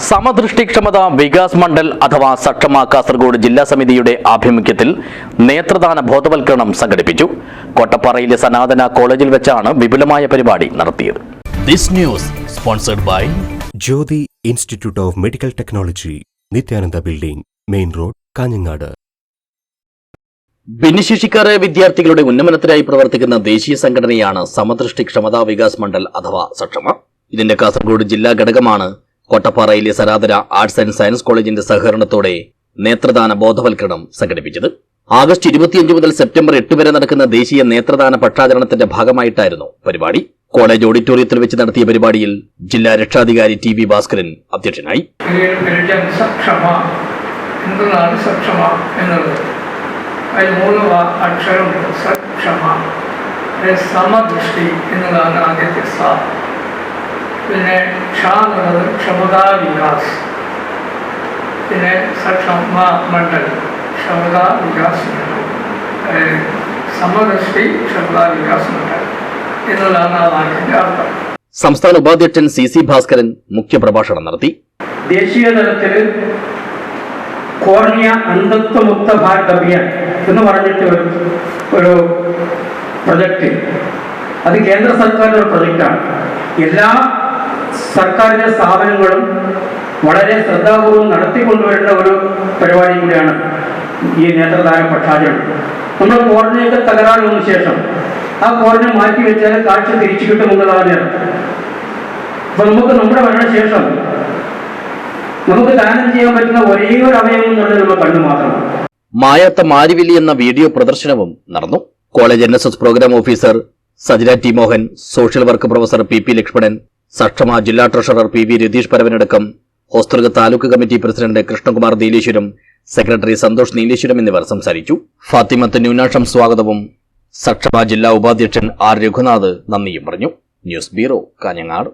സമദൃഷ്ടിക്ഷമത വികാസ് മണ്ഡൽ അഥവാ സക്ഷമ കാസർഗോഡ് ജില്ലാ സമിതിയുടെ ആഭിമുഖ്യത്തിൽ നേത്രദാന ബോധവൽക്കരണം സംഘടിപ്പിച്ചു. കോട്ടപ്പാറയിലെ സനാതന കോളേജിൽ വെച്ചാണ് വിപുലമായ പരിപാടി നടത്തിയത്. This news sponsored by Jyothi institute of medical technology, Nithyananda building, main road, Kanhangad. ഭിന്നശേഷിക്കാരായ വിദ്യാർത്ഥികളുടെ ഉന്നമനത്തിനായി പ്രവർത്തിക്കുന്ന ദേശീയ സംഘടനയാണ് സമദൃഷ്ടി ക്ഷമതാ വികാസ് മണ്ഡൽ അഥവാ സക്ഷമ. ഇതിന്റെ കാസർഗോഡ് ജില്ലാ ഘടകമാണ് കോട്ടപ്പാറയിലെ സനാതന ആർട്സ് ആൻഡ് സയൻസ് കോളേജിന്റെ സഹകരണത്തോടെ നേത്രദാന ബോധവൽക്കരണം സംഘടിപ്പിച്ചത്. ആഗസ്റ്റ് 25 മുതൽ സെപ്റ്റംബർ 8 വരെ നടക്കുന്ന ദേശീയ നേത്രദാന പക്ഷാചരണത്തിന്റെ ഭാഗമായിട്ടായിരുന്നു പരിപാടി. കോളേജ് ഓഡിറ്റോറിയത്തിൽ വെച്ച് നടത്തിയ പരിപാടിയിൽ ജില്ലാ രക്ഷാധികാരി TV ഭാസ്കരൻ അധ്യക്ഷനായി. സമദൃഷ്ടി എന്നതാണ് ആദ്യത്തെ സ. പിന്നെ ക്ഷ എന്നുള്ളത് ക്ഷമതാ വികാസ്, പിന്നെ സക്ഷമ മണ്ഡൽ ക്ഷമതാ വികാസ് മണ്ഡൽ, സമദൃഷ്ടി ക്ഷമതാ വികാസ് മണ്ഡൽ എന്നുള്ളതാണ് ആ വാക്കിന്റെ അർത്ഥം. സംസ്ഥാന ഉപാധ്യക്ഷൻ CC ഭാസ്കരൻ മുഖ്യപ്രഭാഷണം നടത്തി. ദേശീയ തലത്തിൽ കോർണിയ അന്ധത്വമുക്ത ഭാരത് അഭിയാൻ എന്ന് പറഞ്ഞിട്ട് ഒരു പ്രൊജക്റ്റ്, അത് കേന്ദ്ര സർക്കാരിന്റെ ഒരു പ്രൊജക്റ്റാണ്. എല്ലാ സർക്കാരിന്റെ സ്ഥാപനങ്ങളും വളരെ ശ്രദ്ധാപൂർവം നടത്തിക്കൊണ്ടുവരേണ്ട ഒരു പരിപാടി കൂടിയാണ് ഈ നേത്രദാന പക്ഷാചരണം. നമ്മൾ കോർണിയൊക്കെ തകരാറ് വന്ന ശേഷം ആ കോർണിയ മാറ്റി വെച്ചാൽ കാഴ്ച തിരിച്ചു കിട്ടുമെന്നുള്ളതാണ് അർത്ഥം. അപ്പൊ നമുക്ക് നമ്മുടെ മരണശേഷം നമുക്ക് ദാനം ചെയ്യാൻ പറ്റുന്ന ഒരേ ഒരു അവയവം എന്നുള്ളത് നമ്മൾ കണ്ണു മാത്രമാണ്. മായാത്ത മാരിവില്ലി എന്ന വീഡിയോ പ്രദർശനവും നടന്നു. College NSS programme officer Sajina T Mohan, social work professor PP Lakshmanan, Sakshama ജില്ലാ treasurer PV Ratheesh Paravanadukkam Hosdurg taluk committee president Krishnakumar Nileshwaram, secretary Santhosh Nileshwaram എന്നിവർ സംസാരിച്ചു. ഫാത്തിമത്ത് ന്യൂനാക്ഷം സ്വാഗതവും സക്ഷമ ജില്ലാ ഉപാധ്യക്ഷൻ R രഘുനാഥ് നന്ദിയും പറഞ്ഞു. News bureau, Kanhangad.